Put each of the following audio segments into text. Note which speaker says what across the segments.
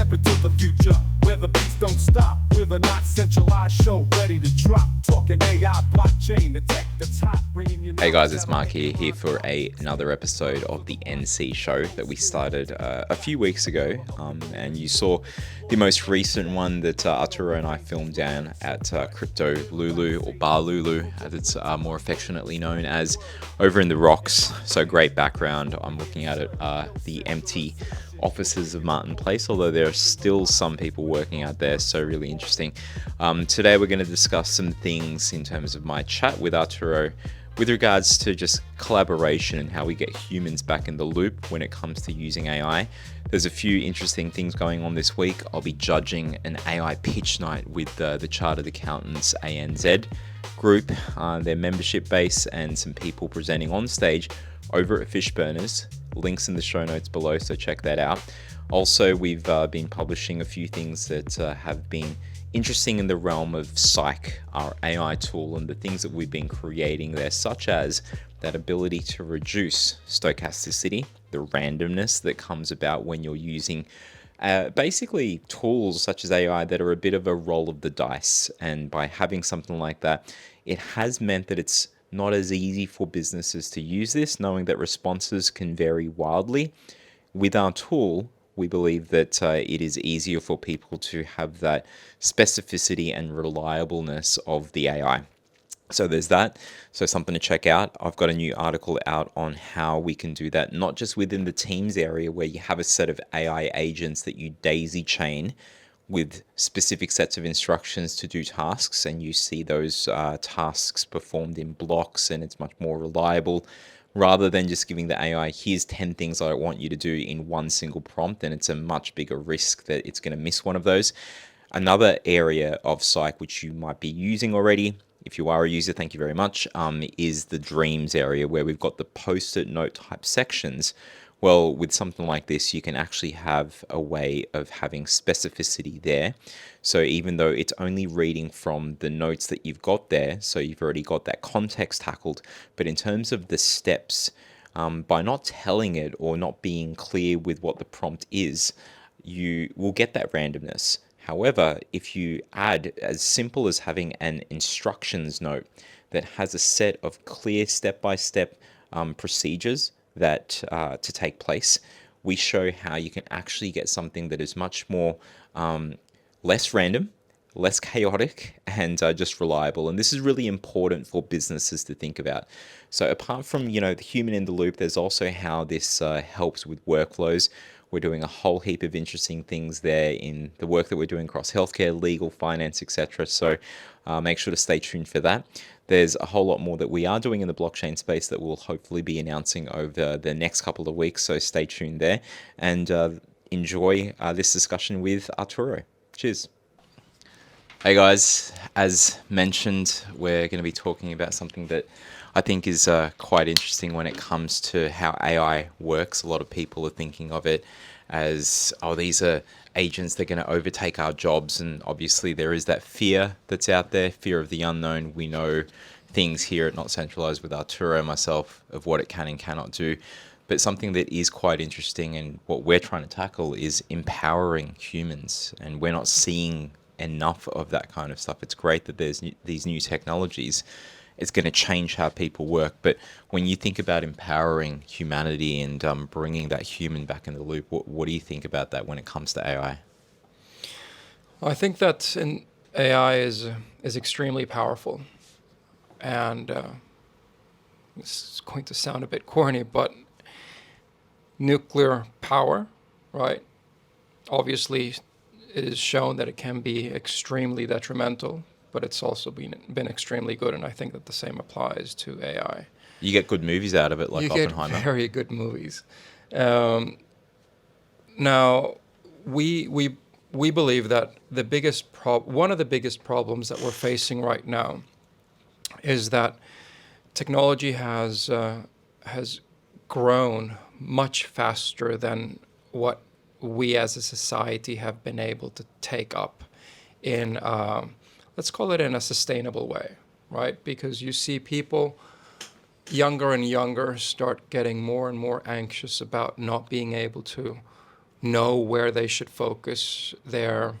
Speaker 1: step into the future where the beats don't stop, with a not centralized show ready to drop. Talking AI, blockchain, the tech that's hot.
Speaker 2: Hey guys, it's Mark here for another episode of the NC show that we started a few weeks ago. And you saw the most recent one that Arturo and I filmed down at Crypto Lulu, or Bar Lulu as it's more affectionately known as, over in the rocks. So great background. I'm looking at it, the empty offices of Martin Place, although there are still some people working out there, so really interesting. Today we're going to discuss some things in terms of my chat with Arturo with regards to just collaboration and how we get humans back in the loop when it comes to using AI. There's a few interesting things going on this week. I'll be judging an AI pitch night with the Chartered Accountants ANZ group, their membership base, and some people presenting on stage over at Fishburners. Links in the show notes below, so check that out. Also, we've been publishing a few things that have been interesting in the realm of Psych, our AI tool, and the things that we've been creating there, such as that ability to reduce stochasticity, the randomness that comes about when you're using basically tools such as AI that are a bit of a roll of the dice. And by having something like that, it has meant that it's not as easy for businesses to use this, knowing that responses can vary wildly. With our tool, we believe that it is easier for people to have that specificity and reliableness of the AI. So there's that. So something to check out. I've got a new article out on how we can do that, not just within the Teams area where you have a set of AI agents that you daisy chain with specific sets of instructions to do tasks, and you see those tasks performed in blocks, and it's much more reliable rather than just giving the AI, here's 10 things I want you to do in one single prompt, and it's a much bigger risk that it's going to miss one of those. Another area of Psych which you might be using already, if you are a user, thank you very much, is the Dreams area where we've got the post-it note type sections. Well, with something like this, you can actually have a way of having specificity there. So even though it's only reading from the notes that you've got there, so you've already got that context tackled, but in terms of the steps, by not telling it or not being clear with what the prompt is, you will get that randomness. However, if you add as simple as having an instructions note that has a set of clear step-by-step procedures that to take place, we show how you can actually get something that is much more less random, less chaotic, and just reliable. And this is really important for businesses to think about. So apart from the human in the loop, there's also how this helps with workflows. We're doing a whole heap of interesting things there in the work that we're doing across healthcare, legal, finance, etc. So make sure to stay tuned for that. There's a whole lot more that we are doing in the blockchain space that we'll hopefully be announcing over the next couple of weeks. So stay tuned there and enjoy this discussion with Arturo. Cheers. Hey guys, as mentioned, we're going to be talking about something that I think is quite interesting when it comes to how AI works. A lot of people are thinking of it as, oh, these are agents that are going to overtake our jobs. And obviously there is that fear that's out there, fear of the unknown. We know things here at Not Centralized with Arturo and myself of what it can and cannot do. But something that is quite interesting and what we're trying to tackle is empowering humans. And we're not seeing enough of that kind of stuff. It's great that there's these new technologies. It's going to change how people work. But when you think about empowering humanity and bringing that human back in the loop, what do you think about that when it comes to AI?
Speaker 3: I think that AI is extremely powerful. And this is going to sound a bit corny, but nuclear power, right? Obviously, it is shown that it can be extremely detrimental, but it's also been extremely good, and I think that the same applies to AI.
Speaker 2: You get good movies out of it, like Oppenheimer.
Speaker 3: You get very good movies. Now, we believe that one of the biggest problems that we're facing right now is that technology has grown much faster than what we as a society have been able to take up in, let's call it in a sustainable way, right? Because you see people younger and younger start getting more and more anxious about not being able to know where they should focus their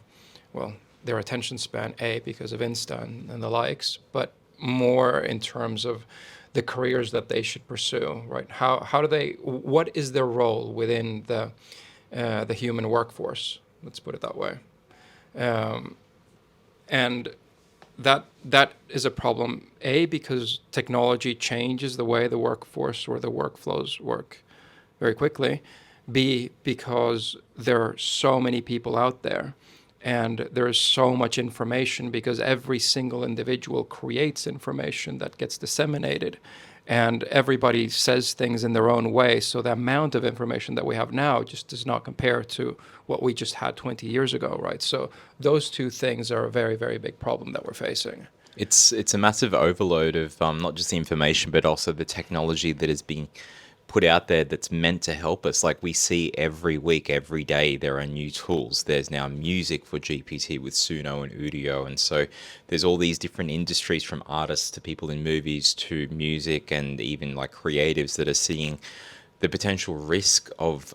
Speaker 3: attention span, because of Insta and the likes, but more in terms of the careers that they should pursue, right? How do they? What is their role within the human workforce? Let's put it that way. And that is a problem. Because technology changes the way the workforce or the workflows work very quickly. B, because there are so many people out there, and there's so much information, because every single individual creates information that gets disseminated, and everybody says things in their own way. So the amount of information that we have now just does not compare to what we just had 20 years ago, right? So those two things are a very, very big problem that we're facing.
Speaker 2: It's a massive overload of not just the information, but also the technology that is being put out there that's meant to help us. Like we see every week, every day, there are new tools. There's now music for GPT with Suno and Udio. And so there's all these different industries, from artists to people in movies to music, and even like creatives that are seeing the potential risk of,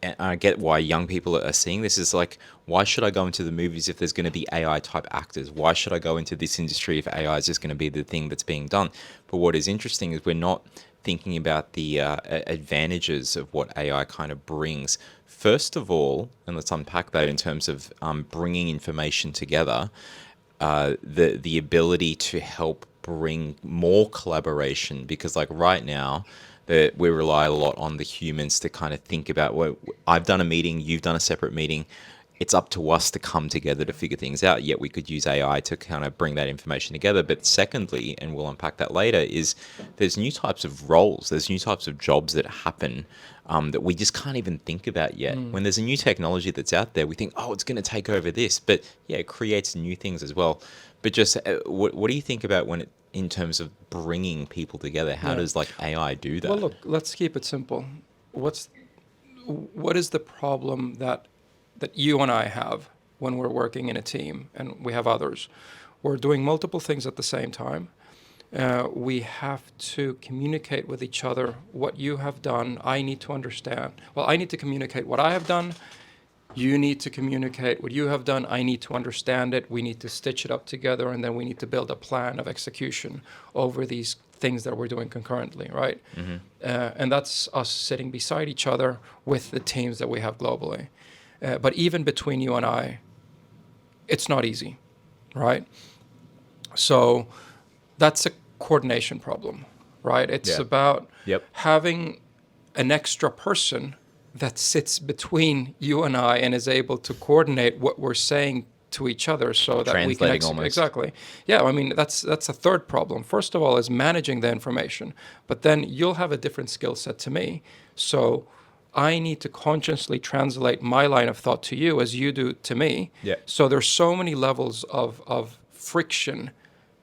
Speaker 2: and I get why young people are seeing this, is like, why should I go into the movies if there's going to be AI type actors? Why should I go into this industry if AI is just going to be the thing that's being done? But what is interesting is we're not thinking about the advantages of what AI kind of brings. First of all, and let's unpack that in terms of bringing information together, the ability to help bring more collaboration, because like right now, we rely a lot on the humans to kind of think about, well, I've done a meeting, you've done a separate meeting. It's up to us to come together to figure things out. Yet we could use AI to kind of bring that information together. But secondly, and we'll unpack that later, is there's new types of roles, there's new types of jobs that happen that we just can't even think about yet. When there's a new technology that's out there, we think, oh, it's going to take over this. But yeah, it creates new things as well. But just what do you think about in terms of bringing people together? How does like AI do that?
Speaker 3: Well, look, let's keep it simple. What is the problem that you and I have when we're working in a team, and we have others? We're doing multiple things at the same time. We have to communicate with each other. What you have done, I need to understand. Well, I need to communicate what I have done. You need to communicate what you have done. I need to understand it. We need to stitch it up together, and then we need to build a plan of execution over these things that we're doing concurrently, right? Mm-hmm. And that's us sitting beside each other with the teams that we have globally. But even between you and I, it's not easy, right? So that's a coordination problem, right? It's about having an extra person that sits between you and I and is able to coordinate what we're saying to each other, so that we can
Speaker 2: almost.
Speaker 3: Exactly. Yeah, I mean, that's a third problem. First of all is managing the information, but then you'll have a different skill set to me. So I need to consciously translate my line of thought to you as you do to me.
Speaker 2: Yeah.
Speaker 3: So there's so many levels of friction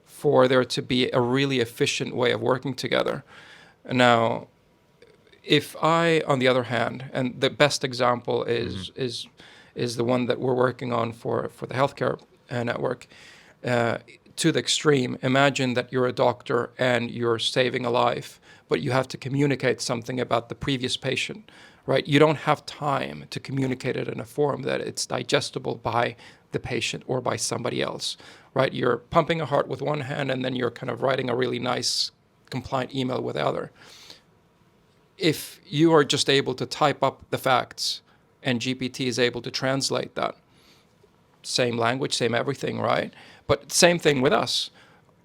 Speaker 3: for there to be a really efficient way of working together. Now, if I, on the other hand, and the best example is the one that we're working on for the healthcare network, to the extreme. Imagine that you're a doctor and you're saving a life, but you have to communicate something about the previous patient, right? You don't have time to communicate it in a form that it's digestible by the patient or by somebody else, right? You're pumping a heart with one hand, and then you're kind of writing a really nice compliant email with the other. If you are just able to type up the facts and GPT is able to translate that, same language, same everything, right? But same thing with us.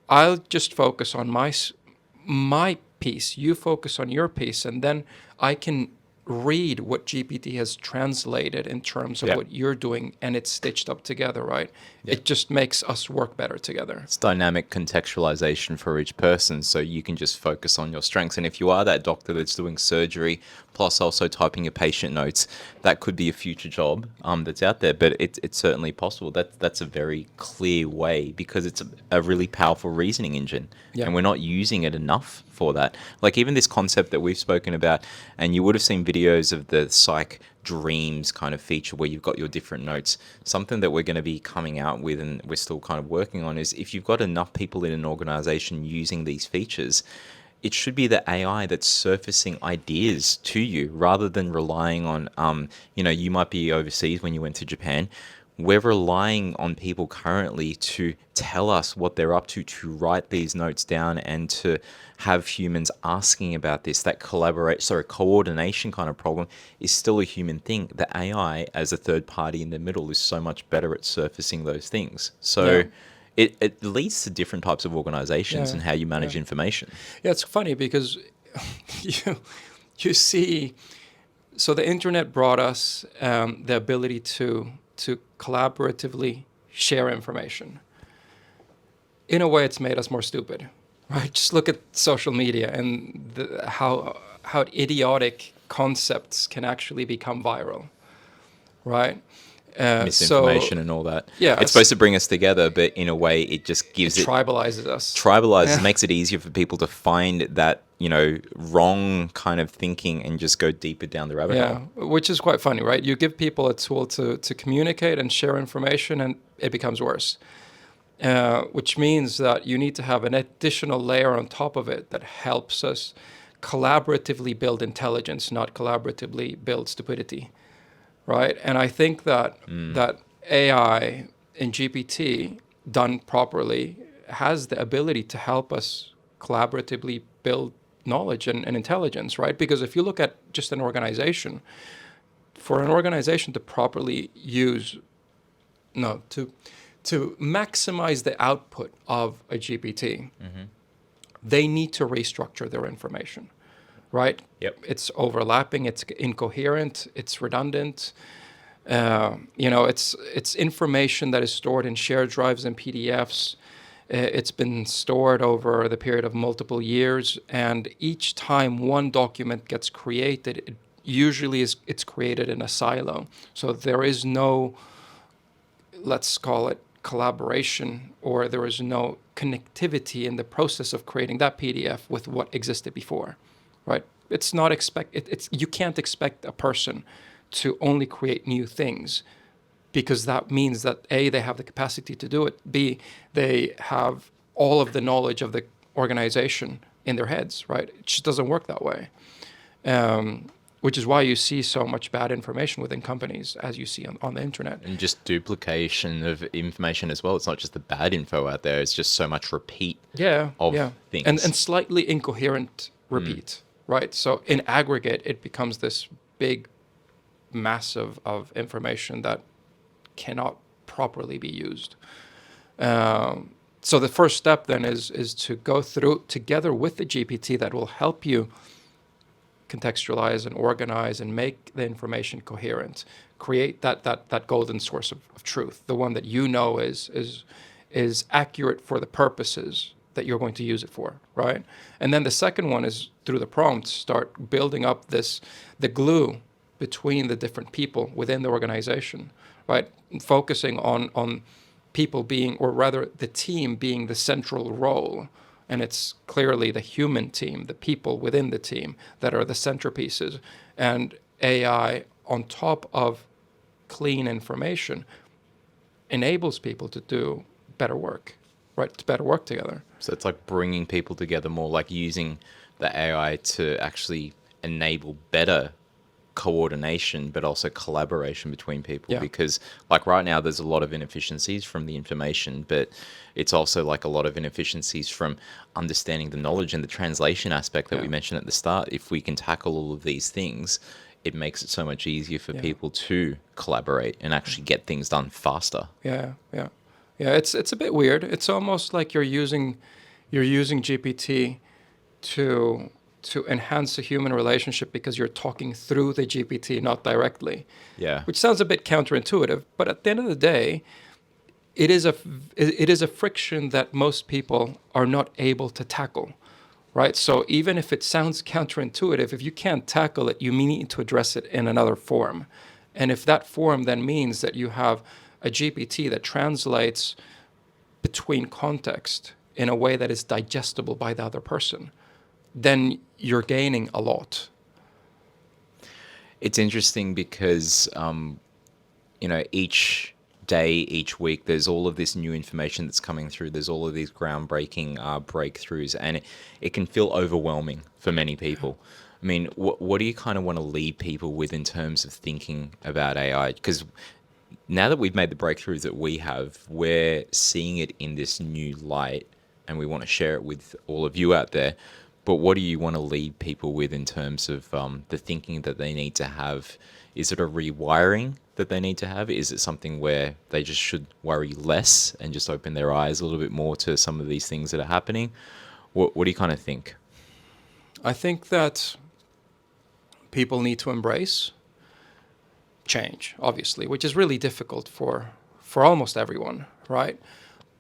Speaker 3: I'll just focus on my piece, you focus on your piece, and then I can read what GPT has translated in terms of what you're doing, and it's stitched up together, right? It just makes us work better together.
Speaker 2: It's dynamic contextualization for each person, so you can just focus on your strengths. And if you are that doctor that's doing surgery plus also typing your patient notes, that could be a future job that's out there. But it's certainly possible. That's a very clear way, because it's a really powerful reasoning engine, and we're not using it enough for that. Like even this concept that we've spoken about, and you would have seen videos of the psych dreams kind of feature where you've got your different notes. Something that we're going to be coming out with, and we're still kind of working on, is if you've got enough people in an organization using these features, it should be the AI that's surfacing ideas to you rather than relying on, you might be overseas when you went to Japan. We're relying on people currently to tell us what they're up to write these notes down, and to have humans asking about this. That coordination kind of problem is still a human thing. The AI, as a third party in the middle, is so much better at surfacing those things. So
Speaker 3: Yeah.
Speaker 2: it leads to different types of organizations
Speaker 3: Yeah,
Speaker 2: and how you manage
Speaker 3: yeah.
Speaker 2: information.
Speaker 3: Yeah, it's funny because you see, so the internet brought us the ability to collaboratively share information. In a way, it's made us more stupid, right? Just look at social media and how idiotic concepts can actually become viral, right?
Speaker 2: Misinformation and all that.
Speaker 3: yeah,
Speaker 2: It's supposed to bring us together, but in a way, it just gives it
Speaker 3: tribalizes us.
Speaker 2: tribalizes, makes it easier for people to find that, wrong kind of thinking and just go deeper down the rabbit
Speaker 3: Yeah,
Speaker 2: hole.
Speaker 3: which is quite funny, right? You give people a tool to communicate and share information, and it becomes worse. Which means that you need to have an additional layer on top of it that helps us collaboratively build intelligence, not collaboratively build stupidity, right? And I think that that AI in GPT done properly has the ability to help us collaboratively build knowledge and intelligence, right? Because if you look at just an organization, for an organization to properly use, no, to maximize the output of a GPT, they need to restructure their information, right?
Speaker 2: Yep.
Speaker 3: It's overlapping, it's incoherent, it's redundant. It's information that is stored in shared drives and PDFs. It's been stored over the period of multiple years, and each time one document gets created, it usually it's created in a silo. So there is no, let's call it, collaboration, or there is no connectivity in the process of creating that PDF with what existed before, right? It's not you can't expect a person to only create new things, because that means that A, they have the capacity to do it, B, they have all of the knowledge of the organization in their heads, right? It just doesn't work that way. Which is why you see so much bad information within companies, as you see on the internet.
Speaker 2: And just duplication of information as well. It's not just the bad info out there, it's just so much repeat of things.
Speaker 3: And slightly incoherent repeat, right? So in aggregate, it becomes this big massive of information that cannot properly be used. So the first step then is to go through together with the GPT that will help you contextualize and organize and make the information coherent, create that golden source of truth, the one that is accurate for the purposes that you're going to use it for, right? And then the second one is, through the prompts, start building up the glue between the different people within the organization, right? Focusing on people being, or rather the team being, the central role. And it's clearly the human team, the people within the team, that are the centerpieces. And AI, on top of clean information, enables people to do better work, right? To better work together.
Speaker 2: So it's like bringing people together more, like using the AI to actually enable better coordination, but also collaboration between people.
Speaker 3: Yeah.
Speaker 2: Because like right now, there's a lot of inefficiencies from the information, but it's also like a lot of inefficiencies from understanding the knowledge and the translation aspect that we mentioned at the start. If we can tackle all of these things, it makes it so much easier for people to collaborate and actually get things done faster.
Speaker 3: Yeah. It's a bit weird. It's almost like you're using GPT to enhance the human relationship, because you're talking through the GPT, not directly.
Speaker 2: Yeah.
Speaker 3: Which sounds a bit counterintuitive, but at the end of the day, it is a friction that most people are not able to tackle, right? So even if it sounds counterintuitive, if you can't tackle it, you need to address it in another form. And if that form then means that you have a GPT that translates between context in a way that is digestible by the other person, then you're gaining a lot.
Speaker 2: It's interesting because, each day, each week, there's all of this new information that's coming through. There's all of these groundbreaking breakthroughs, and it can feel overwhelming for many people. I mean, what do you kind of want to leave people with in terms of thinking about AI? Because now that we've made the breakthroughs that we have, we're seeing it in this new light, and we want to share it with all of you out there. But what do you want to leave people with in terms of the thinking that they need to have? Is it a rewiring that they need to have? Is it something where they just should worry less and just open their eyes a little bit more to some of these things that are happening? What do you kind of think?
Speaker 3: I think that people need to embrace change, obviously, which is really difficult for almost everyone, right?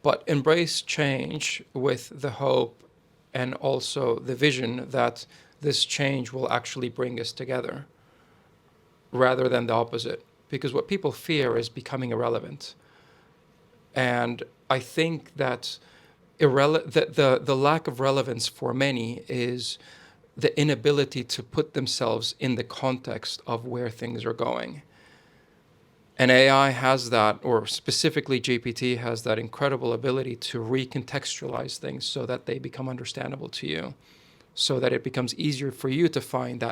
Speaker 3: But embrace change with the hope and also the vision that this change will actually bring us together rather than the opposite. Because what people fear is becoming irrelevant. And I think that the lack of relevance for many is the inability to put themselves in the context of where things are going. And AI has that, or specifically GPT has that incredible ability to recontextualize things so that they become understandable to you, so that it becomes easier for you to find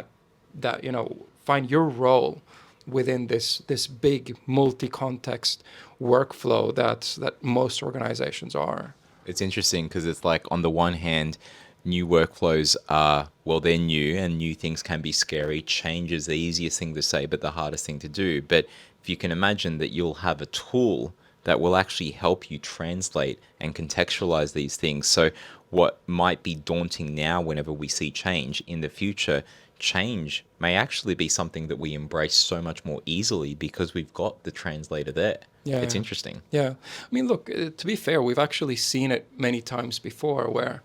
Speaker 3: find your role within this big multi-context workflow that most organizations are.
Speaker 2: It's interesting because it's like, on the one hand, new workflows are, well, they're new, and new things can be scary. Change is the easiest thing to say, but the hardest thing to do. But if you can imagine that you'll have a tool that will actually help you translate and contextualize these things. So what might be daunting now whenever we see change, in the future, change may actually be something that we embrace so much more easily because we've got the translator there.
Speaker 3: Yeah,
Speaker 2: it's interesting.
Speaker 3: Yeah. I mean, look, to be fair, we've actually seen it many times before where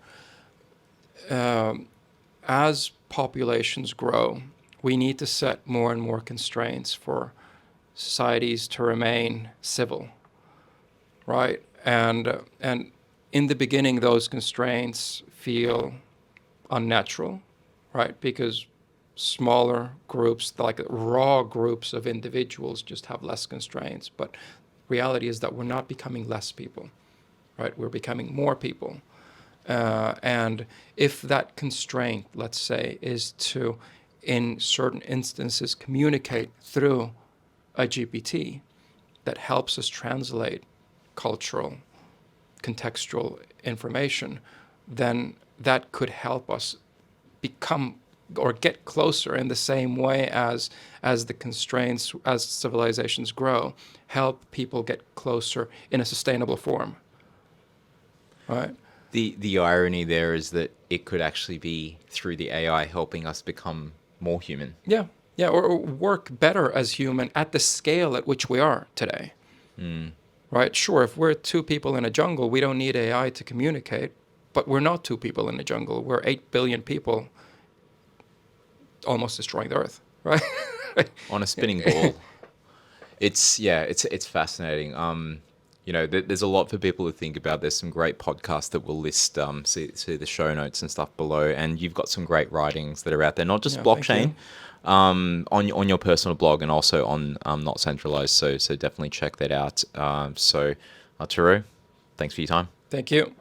Speaker 3: as populations grow, we need to set more and more constraints for societies to remain civil, right? And in the beginning, those constraints feel unnatural, right? Because smaller groups, like raw groups of individuals, just have less constraints. But reality is that we're not becoming less people, right? We're becoming more people. And if that constraint, let's say, is to, in certain instances, communicate through a GPT that helps us translate cultural, contextual information, then that could help us become or get closer in the same way as the constraints, as civilizations grow, help people get closer in a sustainable form, right?
Speaker 2: The irony there is that it could actually be through the AI helping us become more human.
Speaker 3: Yeah, or work better as human at the scale at which we are today. Right? Sure, if we're two people in a jungle, we don't need AI to communicate, but we're not two people in a jungle. We're 8 billion people almost destroying the Earth, right?
Speaker 2: On a spinning ball. It's fascinating. There's a lot for people to think about. There's some great podcasts that we'll list, see the show notes and stuff below, and you've got some great writings that are out there, not just blockchain, on your personal blog, and also on Not Centralized. So definitely check that out. So Arturo, thanks for your time.
Speaker 3: Thank you.